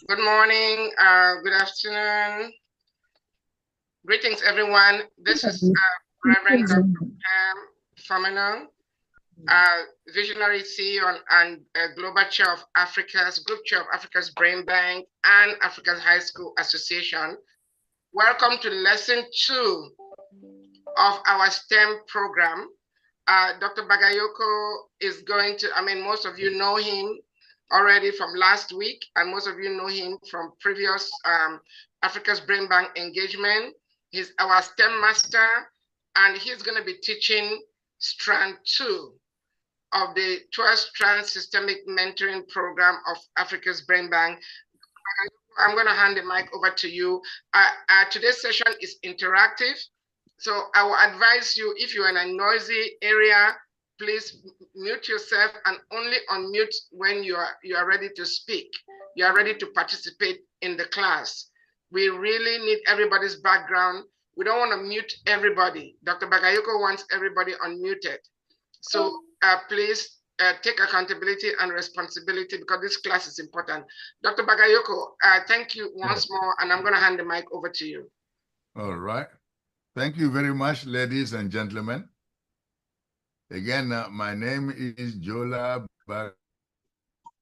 Good morning, good afternoon. Greetings, everyone. This is Reverend Dr. Pam Famino, Visionary CEO and Global Chair of Group Chair of Africa's Brain Bank and Africa's High School Association. Welcome to lesson 2 of our STEM program. Dr. Bagayoko is going to, most of you know him already from last week, and most of you know him from previous Africa's Brain Bank engagement. He's our STEM master, and he's going to be teaching strand 2 of the 12-strand systemic mentoring program of Africa's Brain Bank. I'm going to hand the mic over to you. Today's session is interactive, so I will advise you, if you're in a noisy area, please mute yourself and only unmute when you are ready to speak. You are ready to participate in the class. We really need everybody's background. We don't want to mute everybody. Dr. Bagayoko wants everybody unmuted. So please take accountability and responsibility, because this class is important. Dr. Bagayoko, thank you once more, and I'm going to hand the mic over to you. All right. Thank you very much, ladies and gentlemen. Again, my name is Jola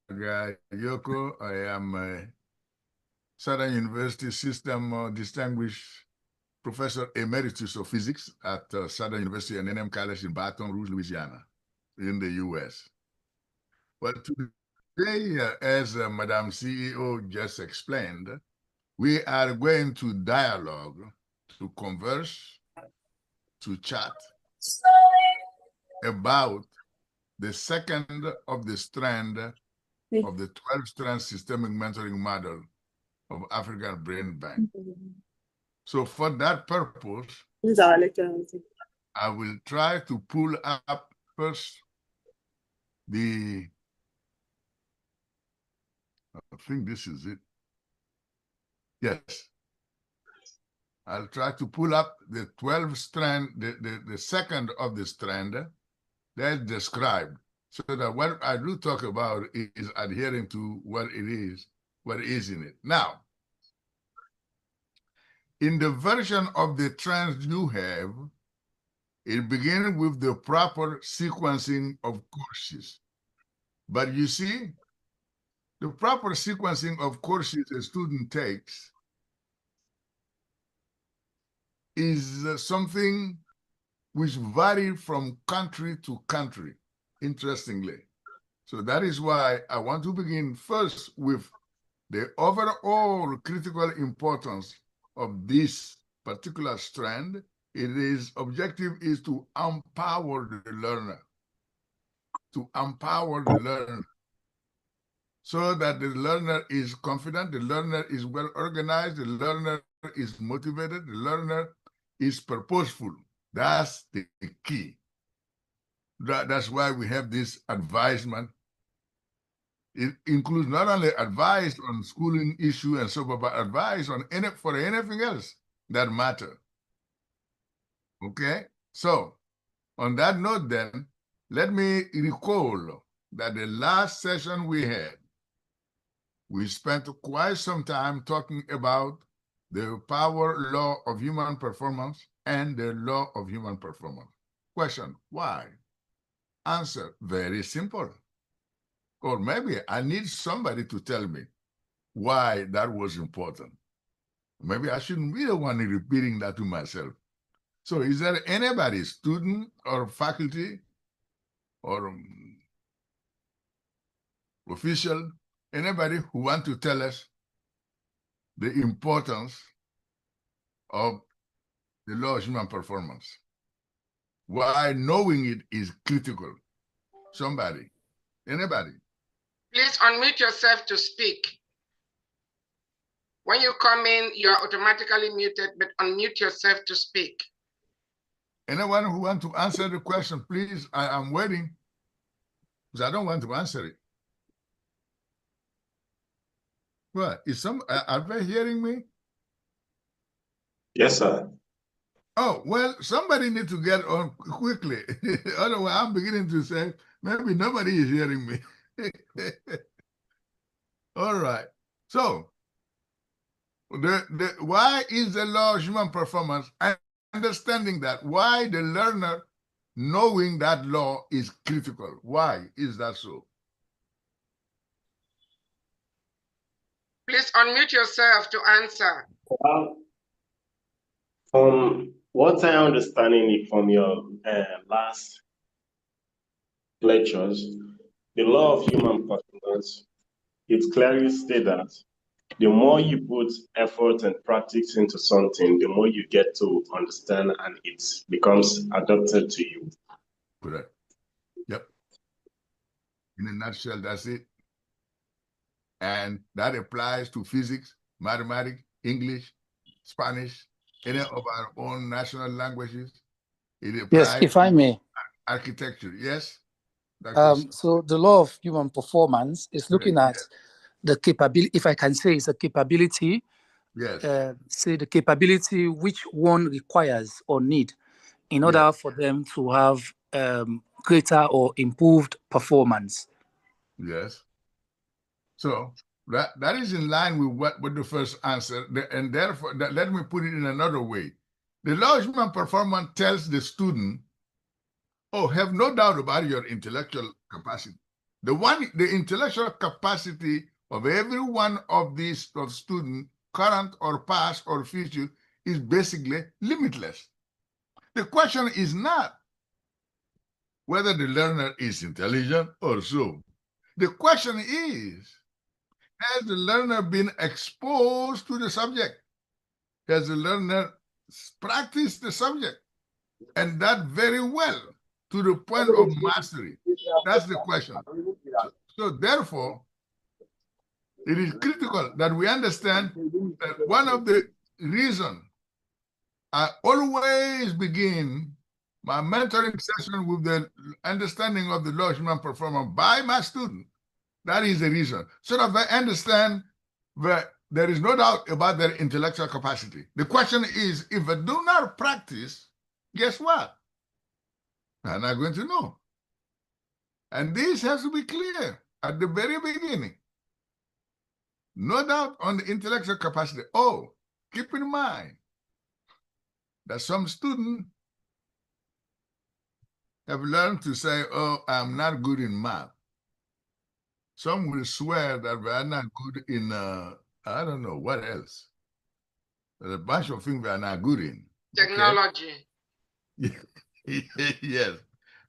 Bagayoko. I am a Southern University System Distinguished Professor Emeritus of Physics at Southern University and NM College in Baton Rouge, Louisiana, in the U.S. But today, as Madam CEO just explained, we are going to dialogue, to converse, to chat about the second of the strand of the 12-strand systemic mentoring model of African Brain Bank. So for that purpose, I will try to pull up first I think this is it. Yes. I'll try to pull up the 12-strand, the second of the strand that's described, so that what I do talk about is adhering to what is in it. Now, in the version of the trends you have, it begins with the proper sequencing of courses. But you see, the proper sequencing of courses a student takes is something which varies from country to country, interestingly. So that is why I want to begin first with the overall critical importance of this particular strand. Its objective is to empower the learner, so that the learner is confident, the learner is well organized, the learner is motivated, the learner is purposeful. That's the key. That's why we have this advisement. It includes not only advice on schooling issue and so forth, but advice on for anything else that matter. Okay? So, on that note then, let me recall that the last session we had, we spent quite some time talking about the power law of human performance and the law of human performance. Question, why? Answer, very simple. Or maybe I need somebody to tell me why that was important. Maybe I shouldn't be the one repeating that to myself. So is there anybody, student or faculty or official, anybody who want to tell us the importance of the law of human performance? Why knowing it is critical? Somebody, anybody? Please unmute yourself to speak. When you come in, you're automatically muted, but unmute yourself to speak. Anyone who wants to answer the question, please, I am waiting, because I don't want to answer it. What, are they hearing me? Yes, sir. Oh, well, somebody needs to get on quickly. Otherwise, I'm beginning to say, maybe nobody is hearing me. All right. So, why is the law of human performance, understanding that, why the learner knowing that law is critical? Why is that so? Please unmute yourself to answer. Well, from what I understanding from your last lectures, the law of human performance, it clearly states that the more you put effort and practice into something, the more you get to understand and it becomes adapted to you. Correct. Yep. In a nutshell, that's it. And that applies to physics, mathematics, English, Spanish, any of our own national languages. It applies. Yes, if I may. Architecture, yes. So the law of human performance is looking at the capability, if I can say, it's a capability. Yes. Say the capability which one requires or need in order for them to have greater or improved performance. Yes. So that is in line with the first answer, and therefore let me put it in another way. The law of human performance tells the student, oh, have no doubt about your intellectual capacity. The intellectual capacity of every one of these students, current or past or future, is basically limitless. The question is not whether the learner is intelligent or so. The question is, has the learner been exposed to the subject? Has the learner practiced the subject? And that very well, to the point of mastery. That's the question. So therefore, it is critical that we understand that one of the reasons I always begin my mentoring session with the understanding of the law of human performance by my student. That is the reason. So that they understand that there is no doubt about their intellectual capacity. The question is, if they do not practice, guess what? They're not going to know. And this has to be clear at the very beginning. No doubt on the intellectual capacity. Oh, keep in mind that some students have learned to say, oh, I'm not good in math. Some will swear that we are not good in, I don't know, what else. There's a bunch of things we are not good in. Technology. Okay? Yes.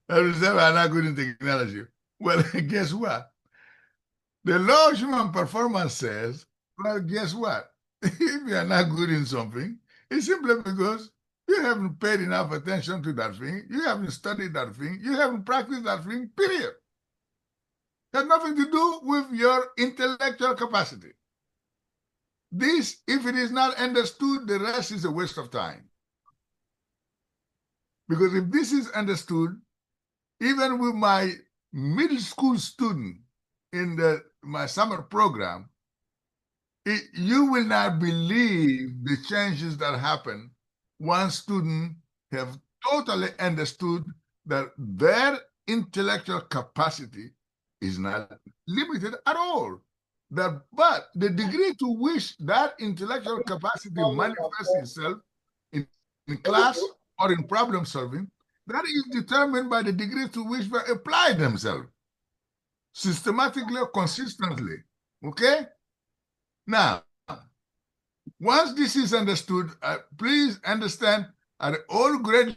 They will say we are not good in technology. Well, guess what? The law of human performance says, well, guess what? If you are not good in something, it's simply because you haven't paid enough attention to that thing, you haven't studied that thing, you haven't practiced that thing, period. It has nothing to do with your intellectual capacity. This, if it is not understood, the rest is a waste of time. Because if this is understood, even with my middle school student in my summer program, you will not believe the changes that happen once students have totally understood that their intellectual capacity is not limited at all. But the degree to which that intellectual capacity manifests itself in class or in problem solving, that is determined by the degree to which they apply themselves systematically or consistently. Okay? Now, once this is understood, please understand at all grade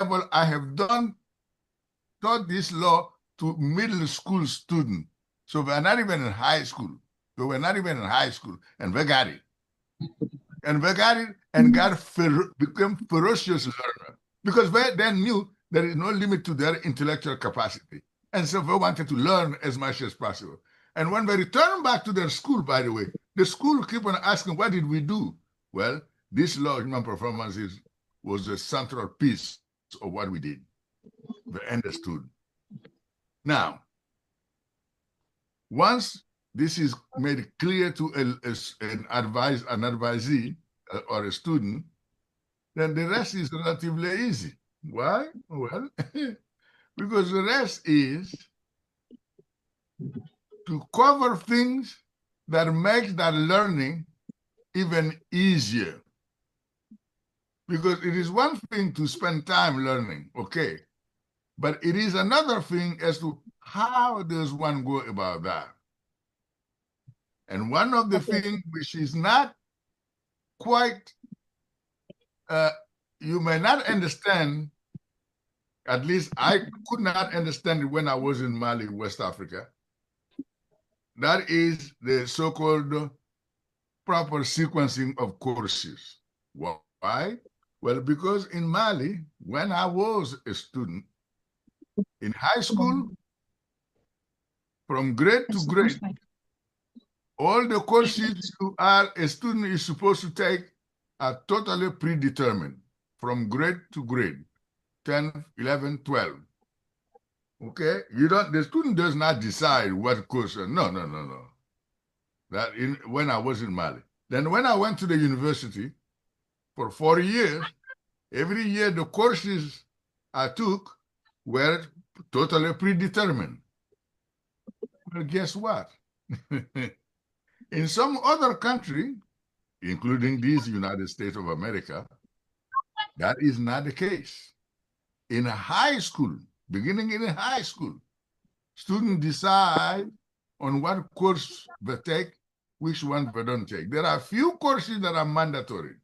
level, I have taught this law to middle school students. So we're not even in high school. So we're not even in high school, and we got it. And we got it and became ferocious learner because they knew there is no limit to their intellectual capacity. And so they wanted to learn as much as possible. And when they return back to their school, by the way, the school keep on asking, what did we do? Well, this law of human performance was the central piece of what we did. They understood. Now, once this is made clear to an advisee or a student, then the rest is relatively easy. Why? Well, because the rest is to cover things that makes that learning even easier. Because it is one thing to spend time learning, okay, but it is another thing as to how does one go about that. And one of the things which is not quite, you may not understand, at least I could not understand it when I was in Mali, West Africa. That is the so-called proper sequencing of courses. Why? Well, because in Mali, when I was a student, in high school, from grade to grade, all the courses you are a student is supposed to take are totally predetermined from grade to grade, 10, 11, 12. Okay? The student does not decide what course. No. That when I was in Mali. Then when I went to the university for 4 years, every year the courses I took were totally predetermined. Well, guess what? In some other country, including these United States of America, that is not the case. In high school, beginning in high school, students decide on what course they take, which one they don't take. There are few courses that are mandatory,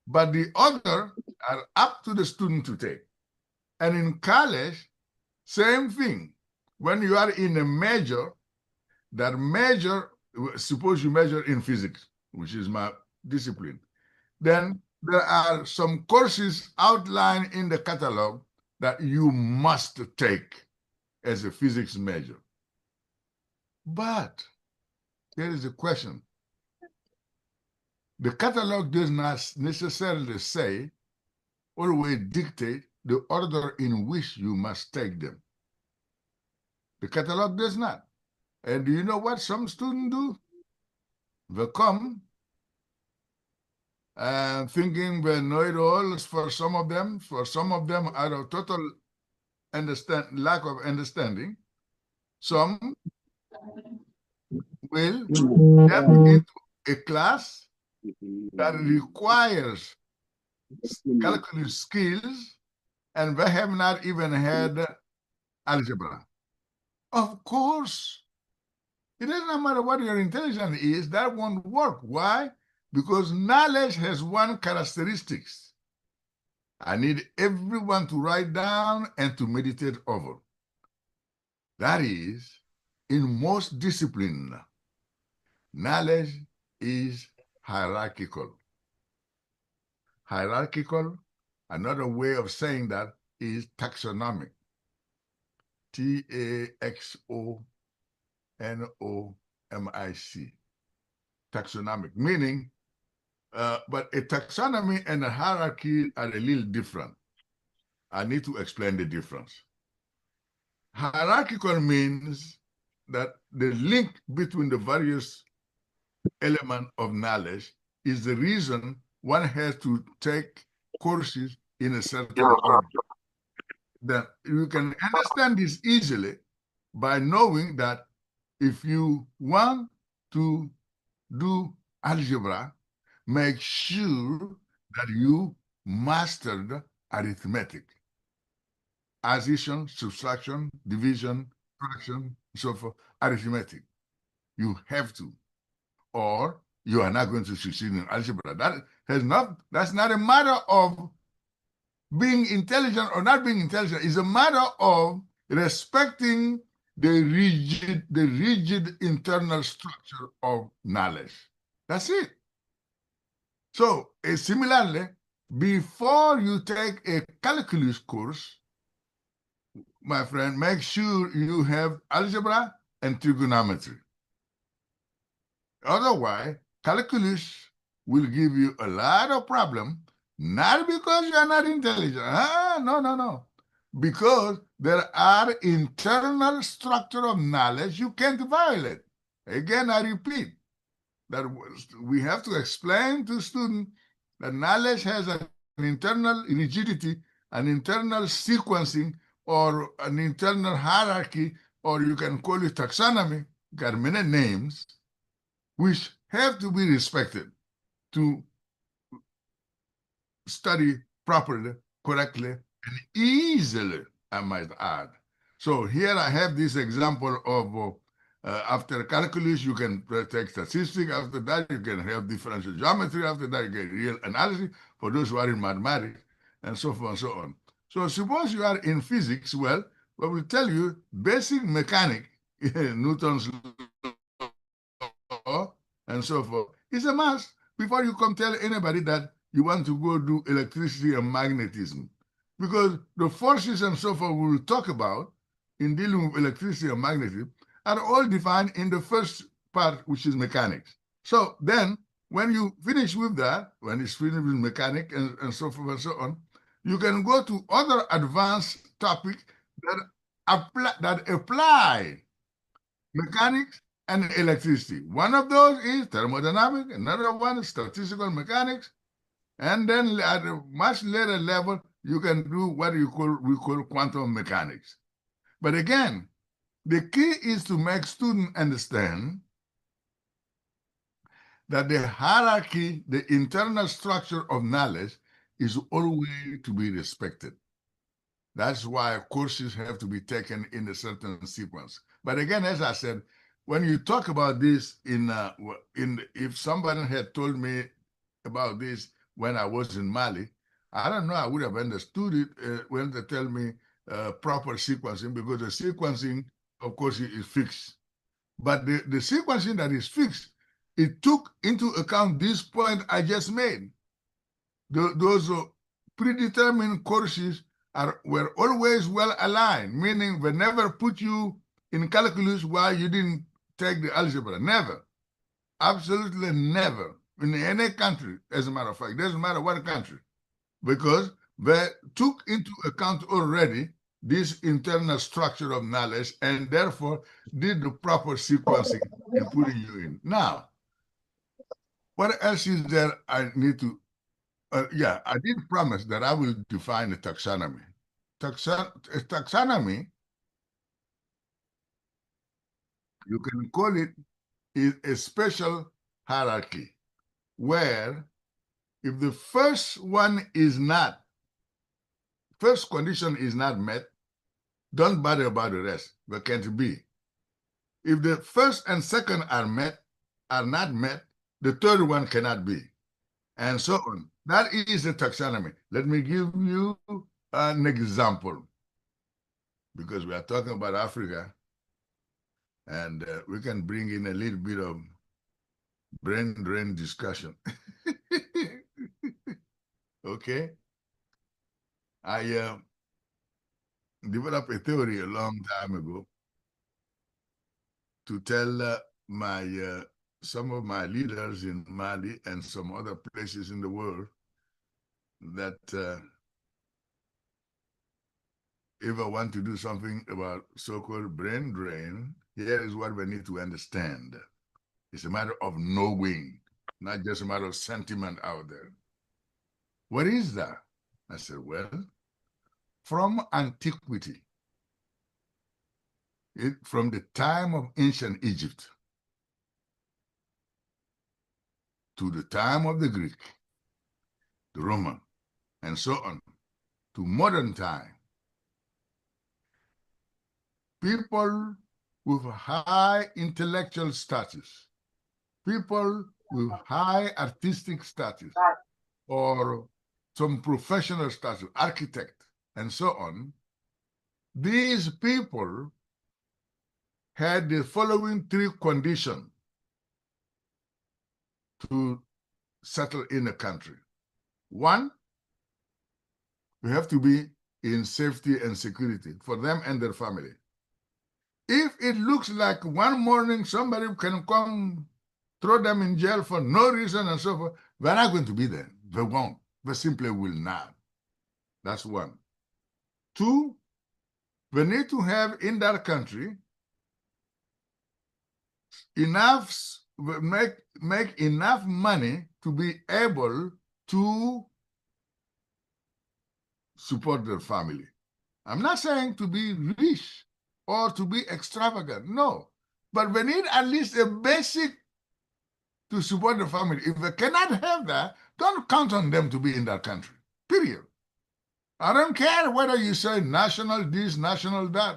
but the other are up to the student to take. And in college, same thing. When you are in a major, that major, suppose you major in physics, which is my discipline, then there are some courses outlined in the catalog that you must take as a physics major. But here is a question. The catalog does not necessarily say, always dictate the order in which you must take them. The catalog does not. And do you know what some students do? They come thinking they know it all for some of them. For some of them, out of total lack of understanding, some will step into a class that requires calculus skills, and they have not even had algebra. Of course, it doesn't matter what your intelligence is, that won't work. Why? Because knowledge has one characteristic. I need everyone to write down and to meditate over. That is, in most disciplines, knowledge is hierarchical. Hierarchical, another way of saying that is taxonomic. Taxonomic. Taxonomic, meaning, but a taxonomy and a hierarchy are a little different. I need to explain the difference. Hierarchical means that the link between the various elements of knowledge is the reason one has to take courses in a certain order. That you can understand this easily by knowing that if you want to do algebra, make sure that you mastered arithmetic. Addition, subtraction, division, fraction, so forth, arithmetic. You have to, or you are not going to succeed in algebra. That's not a matter of being intelligent or not being intelligent. It's a matter of respecting the rigid internal structure of knowledge. That's it. So, similarly, before you take a calculus course, my friend, make sure you have algebra and trigonometry. Otherwise, calculus will give you a lot of problems, not because you are not intelligent. No. Because there are internal structure of knowledge you can't violate. Again, I repeat, that we have to explain to students that knowledge has an internal rigidity, an internal sequencing, or an internal hierarchy, or you can call it taxonomy, got many names, which have to be respected to study properly, correctly, and easily, I might add. So here I have this example of after calculus, you can take statistics. After that, you can have differential geometry. After that, you get real analysis for those who are in mathematics, and so forth and so on. So suppose you are in physics, well, we will tell you basic mechanics, Newton's law, and so forth, is a must before you come tell anybody that you want to go do electricity and magnetism. Because the forces and so forth we will talk about in dealing with electricity and magnetism are all defined in the first part, which is mechanics. So then, when you finish with that, when it's finished with mechanics and so forth and so on, you can go to other advanced topics that apply mechanics and electricity. One of those is thermodynamics, another one is statistical mechanics, and then at a much later level, you can do what we call quantum mechanics. But again, the key is to make students understand that the hierarchy, the internal structure of knowledge is always to be respected. That's why courses have to be taken in a certain sequence. But again, as I said, when you talk about this if somebody had told me about this when I was in Mali, I don't know, I would have understood it when they tell me proper sequencing, because the sequencing, of course, is fixed. But the sequencing that is fixed, it took into account this point I just made. Those predetermined courses were always well aligned, meaning they never put you in calculus while you didn't take the algebra. Never. Absolutely never. In any country, as a matter of fact, doesn't matter what country, because they took into account already this internal structure of knowledge and therefore did the proper sequencing in putting you in. Now, what else is there I need to, yeah, I did promise that I will define a taxonomy. Taxonomy, you can call it a special hierarchy where if the first condition is not met, don't bother about the rest. There can't be. If the first and second are not met, the third one cannot be, and so on. That is the taxonomy. Let me give you an example, because we are talking about Africa, and we can bring in a little bit of brain drain discussion. Okay? I developed a theory a long time ago to tell some of my leaders in Mali and some other places in the world that if I want to do something about so-called brain drain, here is what we need to understand. It's a matter of knowing, not just a matter of sentiment out there. What is that? I said, well, from antiquity, from the time of ancient Egypt to the time of the Greek, the Roman, and so on, to modern time, people with high intellectual status, people with high artistic status, or some professional status, architect, and so on, these people had the following three conditions to settle in a country. One, you have to be in safety and security for them and their family. If it looks like one morning somebody can come throw them in jail for no reason and so forth, they're not going to be there. They won't. They simply will not. That's one. Two, they need to have in that country enough, make enough money to be able to support their family. I'm not saying to be rich or to be extravagant, no. But we need at least a basic to support the family. If they cannot have that, don't count on them to be in that country, period. I don't care whether you say national this, national that.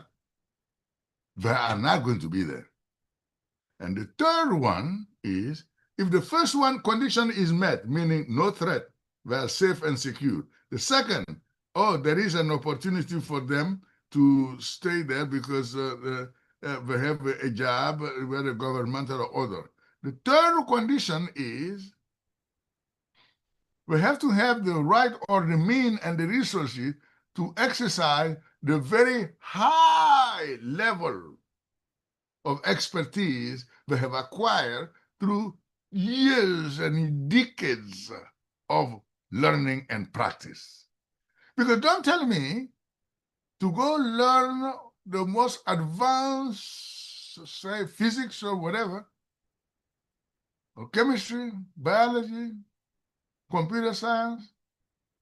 They are not going to be there. And the third one is, if the first one condition is met, meaning no threat, they are safe and secure. The second, there is an opportunity for them to stay there because they have a job, whether governmental or other. The third condition is we have to have the right or the mean and the resources to exercise the very high level of expertise they have acquired through years and decades of learning and practice. Because don't tell me to go learn the most advanced, say, physics or whatever, or chemistry, biology, computer science,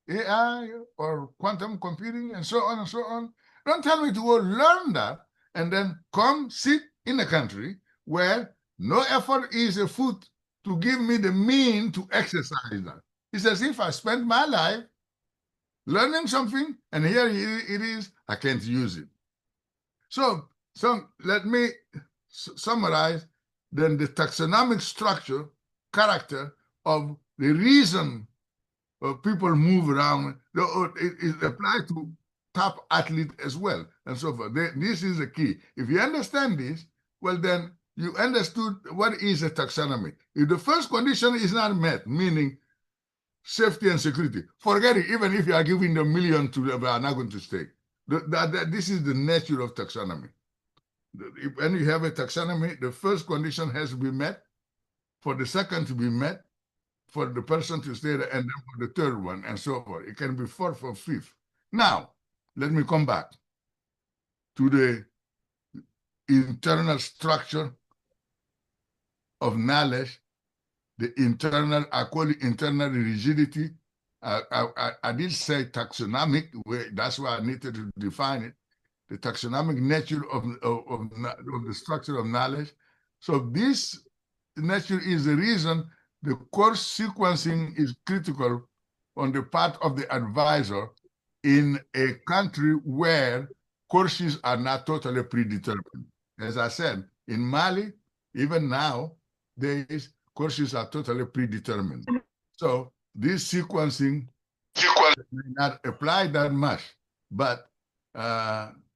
AI, or quantum computing, and so on and so on. Don't tell me to go learn that and then come sit in a country where no effort is afoot to give me the mean to exercise that. It's as if I spent my life learning something, and here it is, I can't use it. So let me summarize then the taxonomic structure, character of the reason people move around. It applies to top athlete as well, and so forth. This is the key. If you understand this, well, then you understood what is a taxonomy. If the first condition is not met, meaning safety and security, forget it. Even if you are giving them million to them, they are not going to stay. This is the nature of taxonomy. When you have a taxonomy, the first condition has to be met, for the second to be met, for the person to stay there, and then for the third one, and so forth. It can be fourth or fifth. Now, let me come back to the internal structure of knowledge, the internal, I call it internal rigidity. I did say taxonomic, that's why I needed to define it, the taxonomic nature of the structure of knowledge. So this nature is the reason the course sequencing is critical on the part of the advisor in a country where courses are not totally predetermined. As I said, in Mali, even now, courses are totally predetermined. So this sequencing may not apply that much, but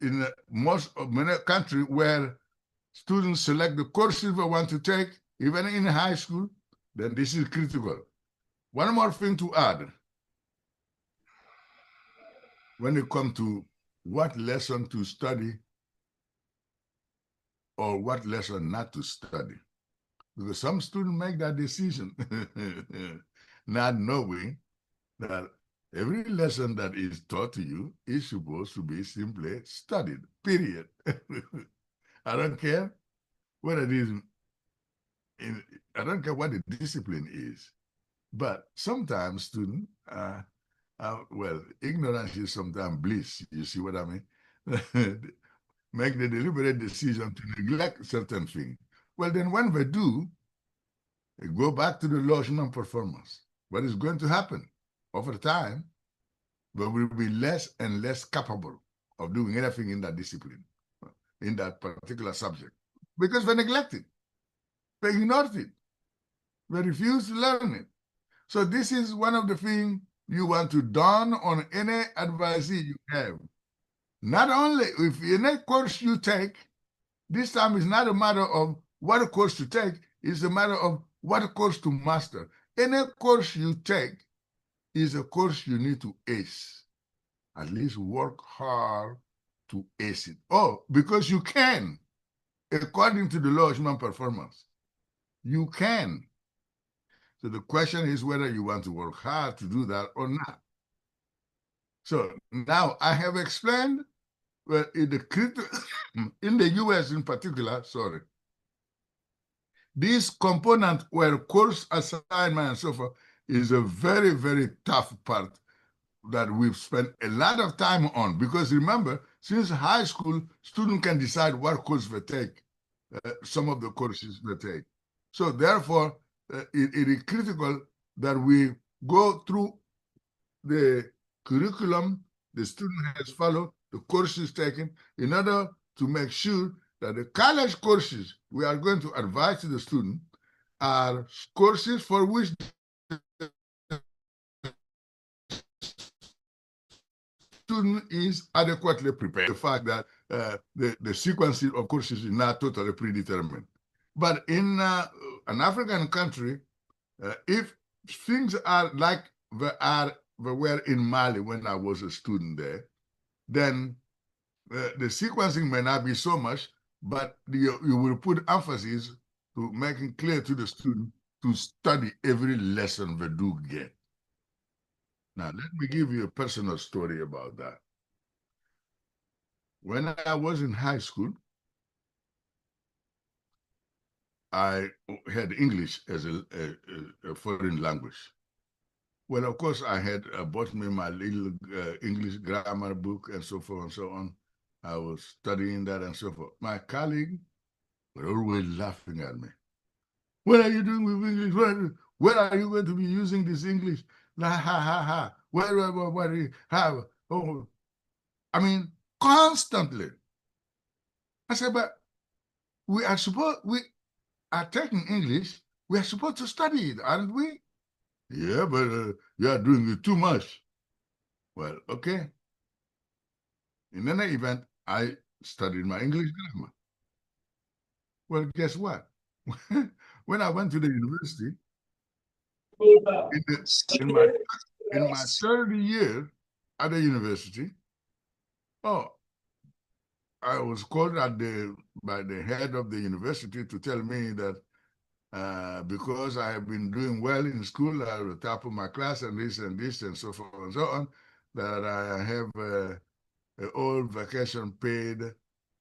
in many countries where students select the courses they want to take, even in high school, then this is critical. One more thing to add. When it comes to what lesson to study or what lesson not to study, because some students make that decision not knowing that every lesson that is taught to you is supposed to be simply studied, period. I don't care what it is. I don't care what the discipline is, but sometimes students, well, ignorance is sometimes bliss. You see what I mean? Make the deliberate decision to neglect certain things. Well, then when they do, they go back to the law of human performance. What is going to happen? Over time, they will be less and less capable of doing anything in that discipline, in that particular subject, because they neglect it. They ignored it. They refused to learn it. So this is one of the things you want to dawn on any advisee you have. Not only if in a course you take, this time is not a matter of what course to take, it's a matter of what course to master. Any course you take is a course you need to ace. At least work hard to ace it. Oh, because you can, according to the law of human performance. You can. So the question is whether you want to work hard to do that or not. So now I have explained in the US in particular, this component where course assignment and so forth is a very, very tough part that we've spent a lot of time on, because remember, since high school, students can decide what course they take, some of the courses they take. So therefore, it is critical that we go through the curriculum the student has followed, the courses taken, in order to make sure that the college courses we are going to advise to the student are courses for which the student is adequately prepared. The fact that the sequencing of courses is not totally predetermined. But in an African country, if things are like they were in Mali when I was a student there, then the sequencing may not be so much, but you will put emphasis to making clear to the student to study every lesson they do get. Now, let me give you a personal story about that. When I was in high school, I had English as a foreign language. Well, of course, I had bought me my little English grammar book and so forth and so on. I was studying that and so forth. My colleague were always laughing at me. What are you doing with English? Where are you going to be using this English? Ha ha ha ha. What do you have? Oh, I mean, constantly. I said, but we are taking English. We are supposed to study it, aren't we? Yeah, but you are doing it too much. Well, okay. In any event, I studied my English grammar. Well, guess what? When I went to the university, in my third year at the university, I was called by the head of the university to tell me that because I have been doing well in school, I was top of my class and this and so forth and so on, that I have an old vacation paid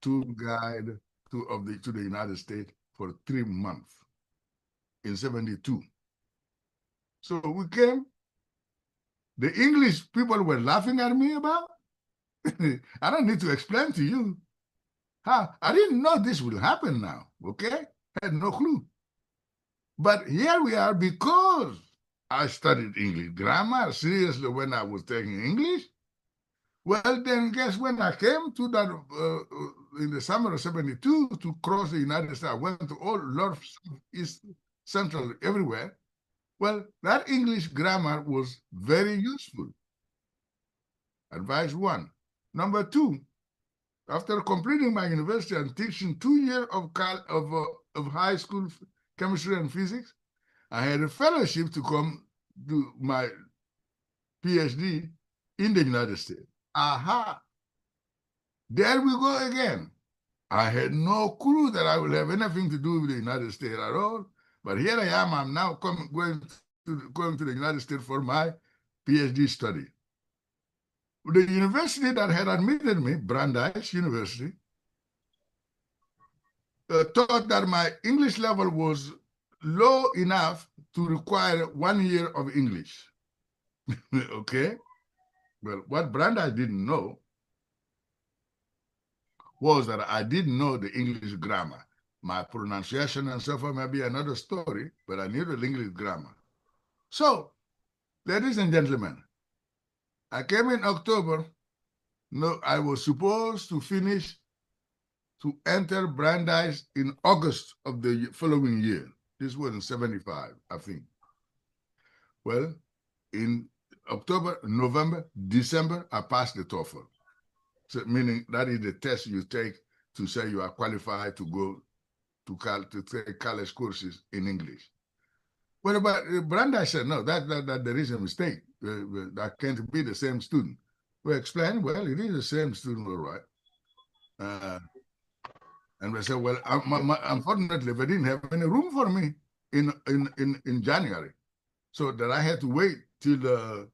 tour guide to the United States for 3 months in 72. So we came. The English people were laughing at me about. I don't need to explain to you. I didn't know this will happen now, okay? I had no clue. But here we are because I studied English grammar seriously when I was taking English. Well, then guess when I came to that in the summer of 72 to cross the United States, I went to all North, East, Central, everywhere. Well, that English grammar was very useful. Advice 1. Number 2, after completing my university and teaching 2 years of high school chemistry and physics, I had a fellowship to come do my PhD in the United States. Aha! There we go again. I had no clue that I would have anything to do with the United States at all. But here I am. I'm now going to the United States for my PhD study. The university that had admitted me, Brandeis University, thought that my English level was low enough to require 1 year of English. Okay? Well, what Brandeis didn't know was that I didn't know the English grammar. My pronunciation and so forth may be another story, but I knew the English grammar. So, ladies and gentlemen, I came in October. No, I was supposed to enter Brandeis in August of the following year. This was in 75, I think. Well, in October, November, December, I passed the TOEFL. So, meaning that is the test you take to say you are qualified to go to take college courses in English. Well, but Brandeis said, no, that there is a mistake. That can't be the same student. We explained, well, it is the same student, all right. And we said, well, unfortunately, they didn't have any room for me in January. So that I had to wait till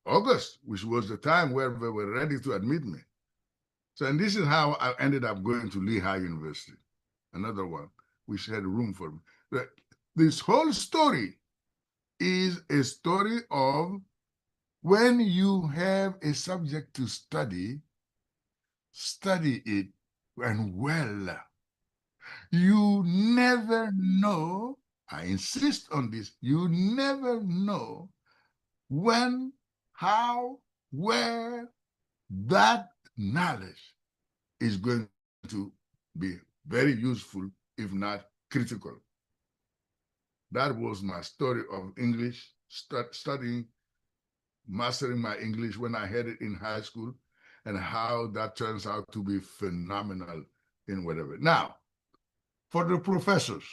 August, which was the time where they were ready to admit me. So, and this is how I ended up going to Lehigh University, another one, which had room for me. But this whole story is a story of when you have a subject to study it and well. You never know I insist on this. You never know when, how, where that knowledge is going to be very useful, if not critical. That was my story of English, studying, mastering my English when I had it in high school, and how that turns out to be phenomenal in whatever. Now, for the professors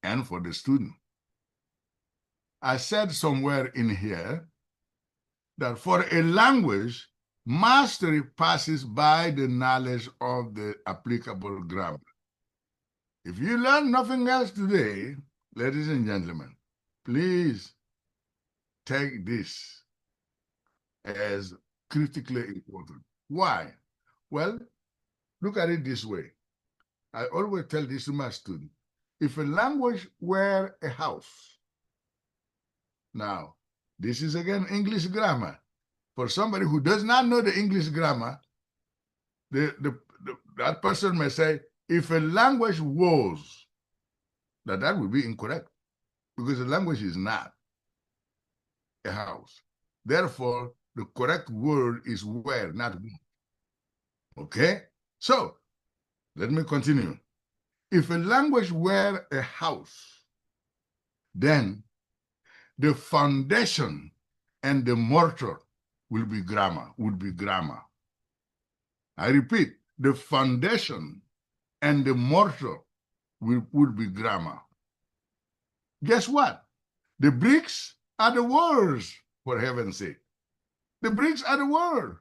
and for the student, I said somewhere in here that for a language, mastery passes by the knowledge of the applicable grammar. If you learn nothing else today, ladies and gentlemen, please take this as critically important. Why? Well, look at it this way. I always tell this to my students. If a language were a house, now, this is again English grammar. For somebody who does not know the English grammar, that person may say, if a language was, that would be incorrect, because the language is not a house. Therefore, the correct word is where, not what. Okay? So, let me continue. If a language were a house, then the foundation and the mortar would be grammar. I repeat, the foundation and the mortar would be grammar. Guess what? The bricks are the words, for heaven's sake. The bricks are the word.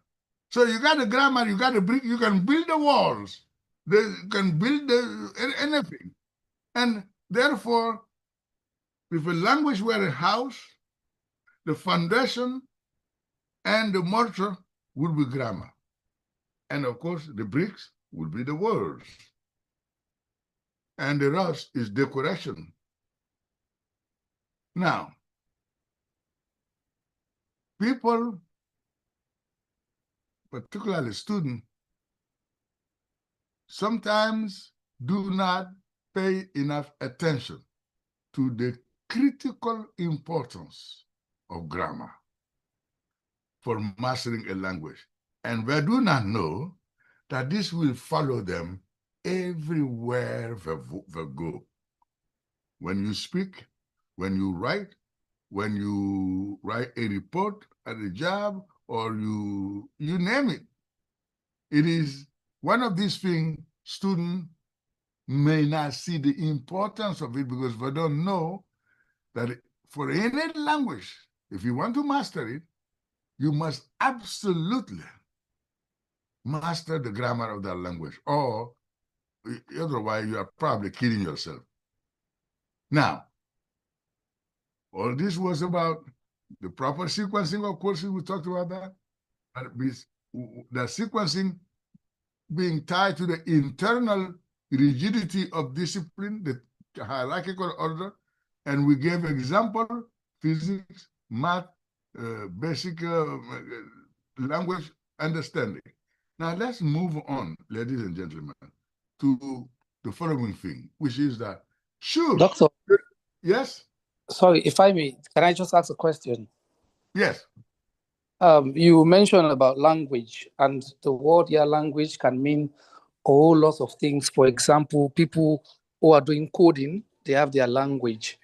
So you got the grammar, you got the brick, you can build the walls. You can build anything. And therefore, if a language were a house, the foundation and the mortar would be grammar. And of course, the bricks would be the words. And the rest is decoration. Now, people, particularly students, sometimes do not pay enough attention to the critical importance of grammar for mastering a language. And they do not know that this will follow them everywhere they go. When you speak, when you write a report at a job, or you name it. It is one of these things students may not see the importance of it because they don't know that for any language, if you want to master it, you must absolutely master the grammar of that language, or otherwise you are probably kidding yourself. Now, all this was about the proper sequencing of courses. We talked about that. But the sequencing being tied to the internal rigidity of discipline, the hierarchical order, and we gave example, physics, math, basic language understanding. Now let's move on, ladies and gentlemen, to the following thing, which is that, sure. Doctor. Yes? Sorry, if I may, can I just ask a question? Yes. You mentioned about language, and the word language can mean a whole lot of things. For example, people who are doing coding, they have their language.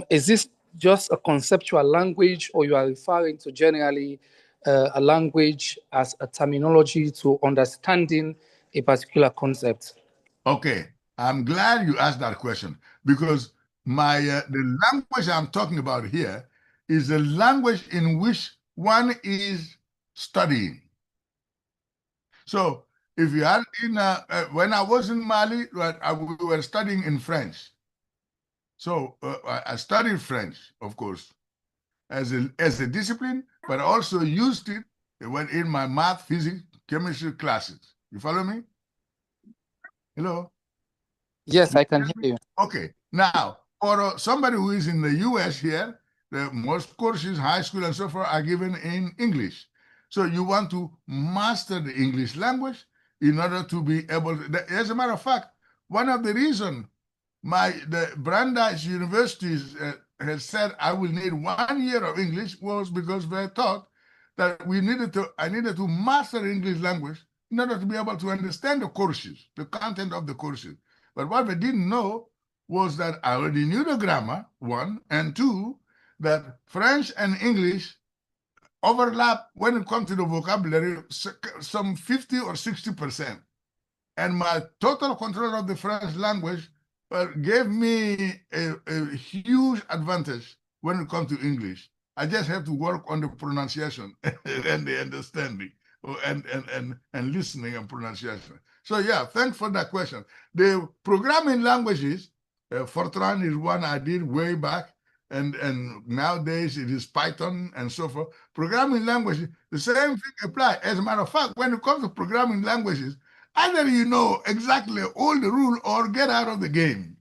Is this just a conceptual language, or you are referring to generally a language as a terminology to understanding a particular concept? Okay, I'm glad you asked that question, because the language I'm talking about here is the language in which one is studying. So if you are when I was in Mali, we were studying in French. So I studied French, of course, as a discipline, but I also used it when in my math, physics, chemistry classes. You follow me? Hello? Yes, I can hear you. Okay. Now, for somebody who is in the U.S. here, most courses, high school and so forth, are given in English. So you want to master the English language in order to be able to, as a matter of fact, one of the reasons the Brandeis University has said I will need 1 year of English was because they thought that I needed to master English language in order to be able to understand the courses, the content of the courses. But what they didn't know was that I already knew the grammar, one, and two, that French and English overlap when it comes to the vocabulary, some 50 or 60%. And my total control of the French language gave me a huge advantage when it comes to English. I just have to work on the pronunciation and the understanding and listening and pronunciation. So yeah, thanks for that question. The programming languages, Fortran is one I did way back, and nowadays it is Python and so forth. Programming languages, the same thing applies. As a matter of fact, when it comes to programming languages, either you know exactly all the rules or get out of the game.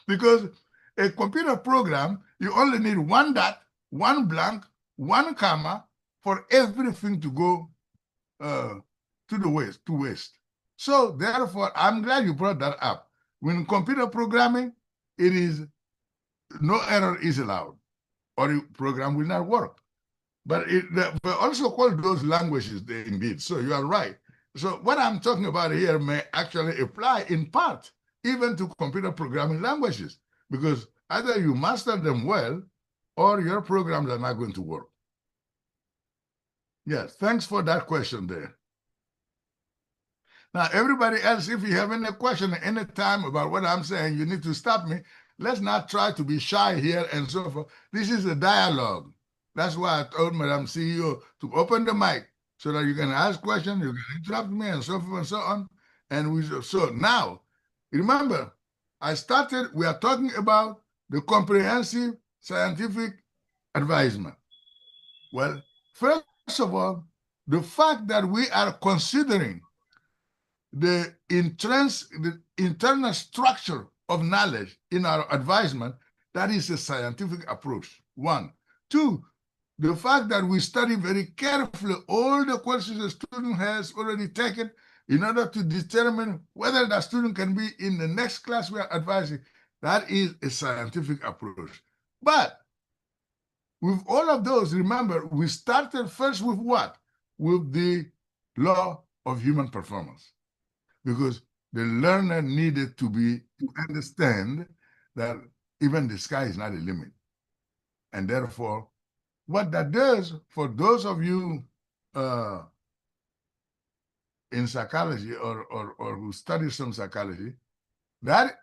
Because a computer program, you only need one dot, one blank, one comma for everything to go to waste. So therefore, I'm glad you brought that up. When computer programming, it is no error is allowed, or the program will not work. But we also call those languages indeed. So you are right. So what I'm talking about here may actually apply in part even to computer programming languages, because either you master them well or your programs are not going to work. Yes, thanks for that question there. Now, everybody else, if you have any question at any time about what I'm saying, you need to stop me. Let's not try to be shy here and so forth. This is a dialogue. That's why I told Madam CEO to open the mic so that you can ask questions, you can interrupt me, and so forth and so on. And so now, remember, we are talking about the comprehensive scientific advisement. Well, first of all, the fact that we are considering the internal structure of knowledge in our advisement, that is a scientific approach, one. Two, the fact that we study very carefully all the courses the student has already taken in order to determine whether the student can be in the next class we are advising, that is a scientific approach. But with all of those, remember, we started first with what? With the law of human performance. Because the learner needed to understand that even the sky is not a limit. And therefore, what that does for those of you in psychology or who study some psychology, that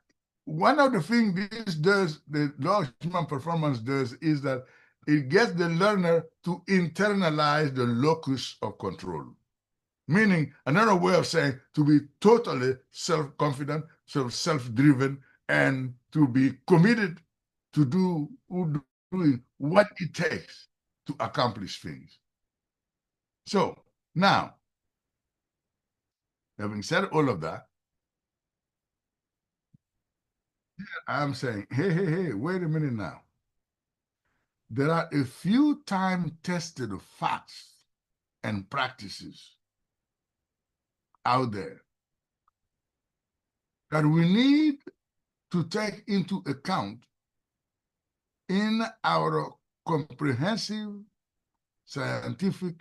one of the things this does, the law of human performance does, is that it gets the learner to internalize the locus of control. Meaning, another way of saying, to be totally self-confident, self-driven, and to be committed to doing what it takes to accomplish things. So now, having said all of that, I'm saying, hey, wait a minute now. There are a few time-tested facts and practices out there that we need to take into account in our comprehensive scientific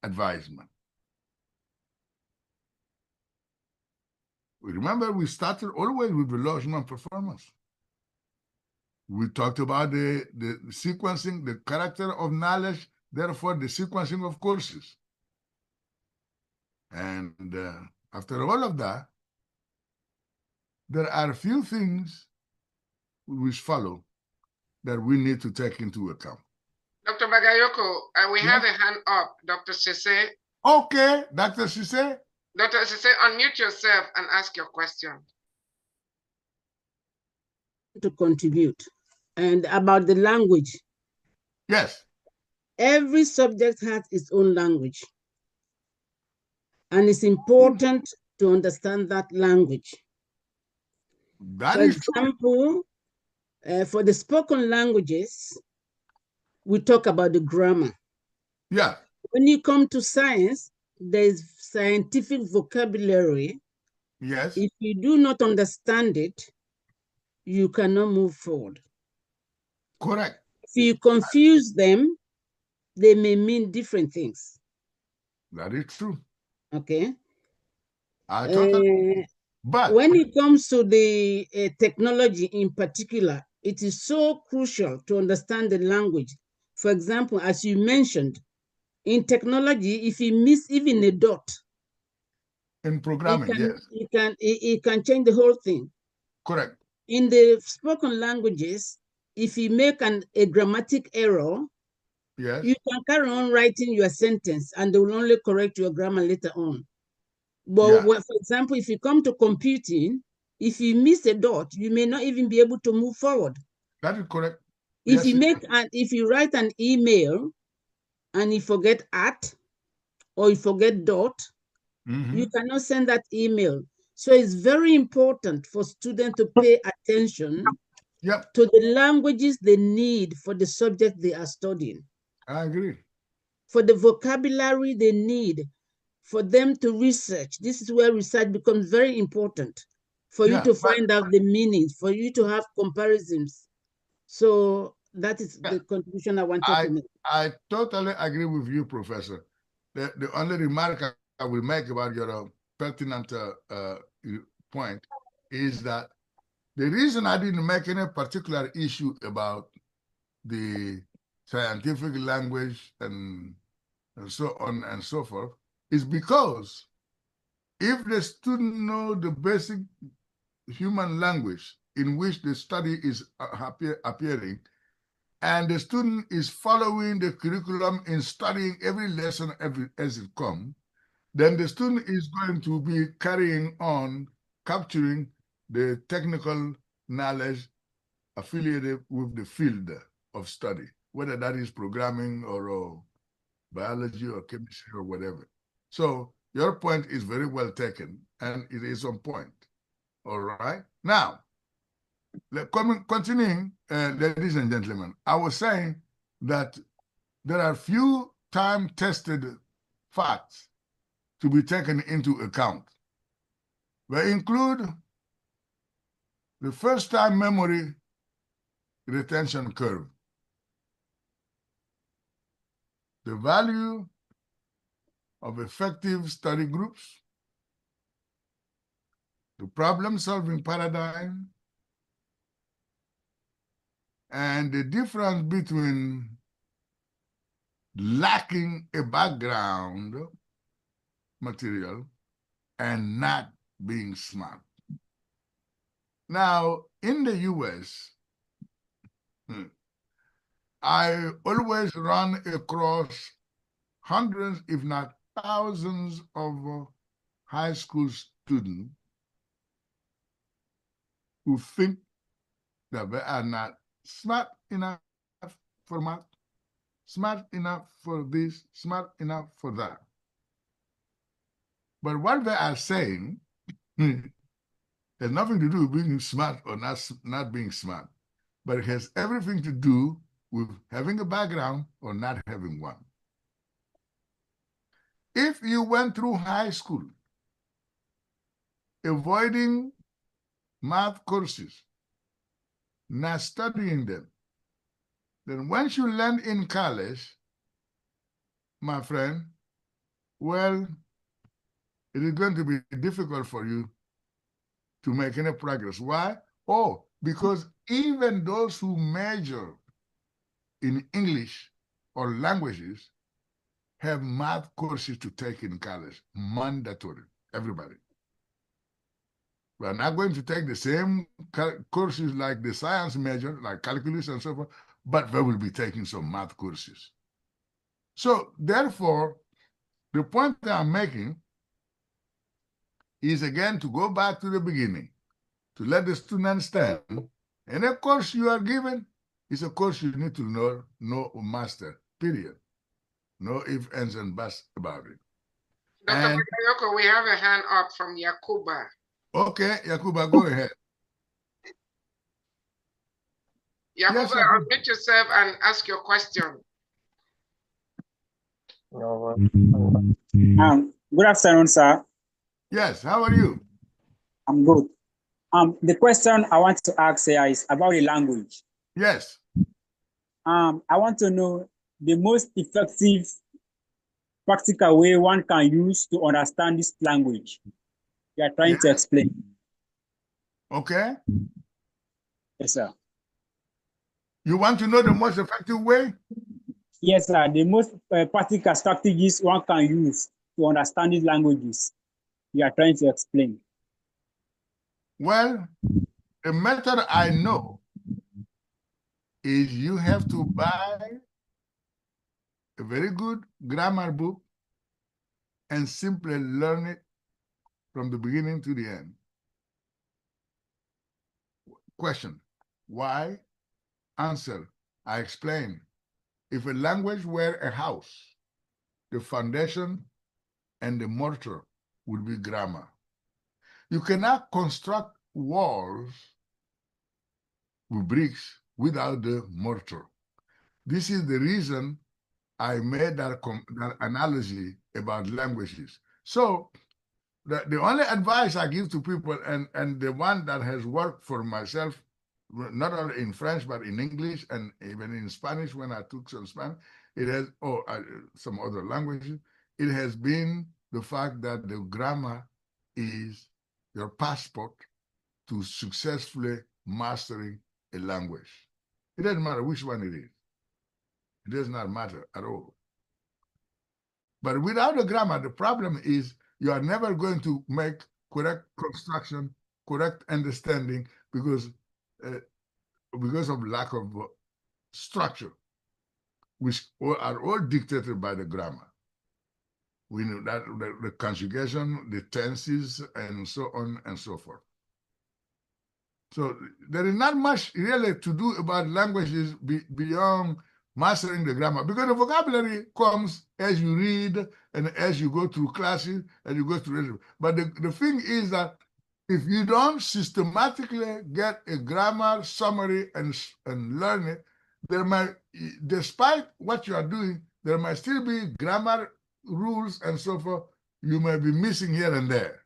advisement. Remember, we started always with the law of human performance. We talked about the sequencing, the character of knowledge, therefore the sequencing of courses. And after all of that, there are a few things which follow that we need to take into account. Dr. Bagayoko, we have a hand up, Dr. Sise. Okay, Dr. Sise. Dr. Sise, unmute yourself and ask your question. To contribute. And about the language. Yes. Every subject has its own language. And it's important to understand that language. For example, for the spoken languages, we talk about the grammar. Yeah. When you come to science, there's scientific vocabulary. Yes. If you do not understand it, you cannot move forward. Correct. If you confuse them, they may mean different things. That is true. Okay. I totally. But when it comes to the technology in particular, it is so crucial to understand the language. For example, as you mentioned, in technology, if you miss even a dot, in programming, yes. It can change the whole thing. Correct. In the spoken languages, if you make a grammatic error, yes, you can carry on writing your sentence and they will only correct your grammar later on. But for example, if you come to computing, if you miss a dot, you may not even be able to move forward. That is correct. If you write an email and you forget at or you forget dot, you cannot send that email. So it's very important for students to pay attention to the languages they need for the subject they are studying. I agree. For the vocabulary they need, for them to research. This is where research becomes very important, for you to find out the meanings, for you to have comparisons. So that is the contribution I wanted to make. I totally agree with you, Professor. The only remark I will make about your pertinent point is that the reason I didn't make any particular issue about the scientific language and so on and so forth is because if the student know the basic human language in which the study is appearing, and the student is following the curriculum in studying every lesson as it comes, then the student is going to be carrying on capturing the technical knowledge affiliated with the field of study, whether that is programming or biology or chemistry or whatever. So your point is very well taken, and it is on point. All right. Now, continuing, ladies and gentlemen, I was saying that there are few time-tested facts to be taken into account. They include the first-time memory retention curve, the value of effective study groups, the problem-solving paradigm, and the difference between lacking a background material and not being smart. Now, in the US, I always run across hundreds, if not thousands, of high school students who think that they are not smart enough for math, smart enough for this, smart enough for that. But what they are saying has nothing to do with being smart or not being smart, but it has everything to do with having a background or not having one. If you went through high school avoiding math courses, not studying them, then once you land in college, my friend, well, it is going to be difficult for you to make any progress. Why? Oh, because even those who major in English or languages have math courses to take in college, mandatory, everybody. We're not going to take the same courses like the science major, like calculus and so forth, but they will be taking some math courses. So therefore, the point that I'm making is again to go back to the beginning, to let the student understand any course you are given is a course you need to know or master, period. No ifs, ands, and buts about it. Dr. Bakayoko, we have a hand up from Yakuba. Okay, Yakuba, go ahead. Yakuba, yes, unmute yourself and ask your question. Good afternoon, sir. Yes, how are you? I'm good. The question I want to ask here is about the language. Yes. I want to know the most effective practical way one can use to understand this language you are trying to explain. Okay. Yes, sir. You want to know the most effective way? Yes, sir. The most practical strategies one can use to understand these languages you are trying to explain. Well, the method I know is you have to buy a very good grammar book and simply learn it from the beginning to the end. Question, why? Answer, I explain. If a language were a house, the foundation and the mortar would be grammar. You cannot construct walls with bricks without the mortar. This is the reason I made that analogy about languages. So the only advice I give to people, and the one that has worked for myself, not only in French, but in English and even in Spanish, when I took some Spanish, it has, some other languages, it has been the fact that the grammar is your passport to successfully mastering a language. It doesn't matter which one it is. It does not matter at all. But without the grammar, the problem is you are never going to make correct construction, correct understanding, because of lack of structure, which are all dictated by the grammar. We know that the conjugation, the tenses, and so on and so forth. So there is not much really to do about languages beyond mastering the grammar, because the vocabulary comes as you read and as you go through classes and you go through. But the thing is that if you don't systematically get a grammar summary and learn it, there might, despite what you are doing, there might still be grammar rules and so forth you may be missing here and there.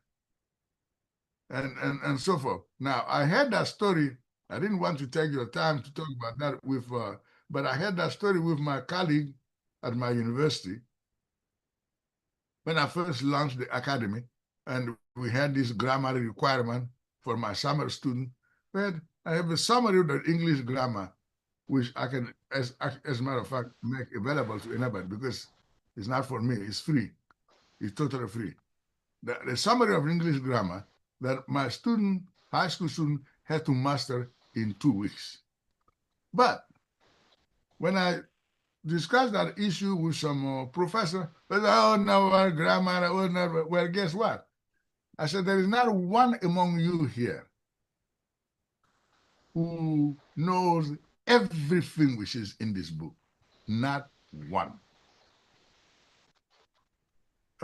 And so forth. Now, I heard that story. I didn't want to take your time to talk about that with, but I heard that story with my colleague at my university when I first launched the academy, and we had this grammar requirement for my summer student. But I have a summary of the English grammar, which I can, as a matter of fact, make available to anybody, because it's not for me, it's free. It's totally free. The summary of English grammar that my student, high school student, had to master in 2 weeks. But when I discussed that issue with some professor, they said, oh, no, grammar, oh, no. Well, guess what? I said, there is not one among you here who knows everything which is in this book. Not one.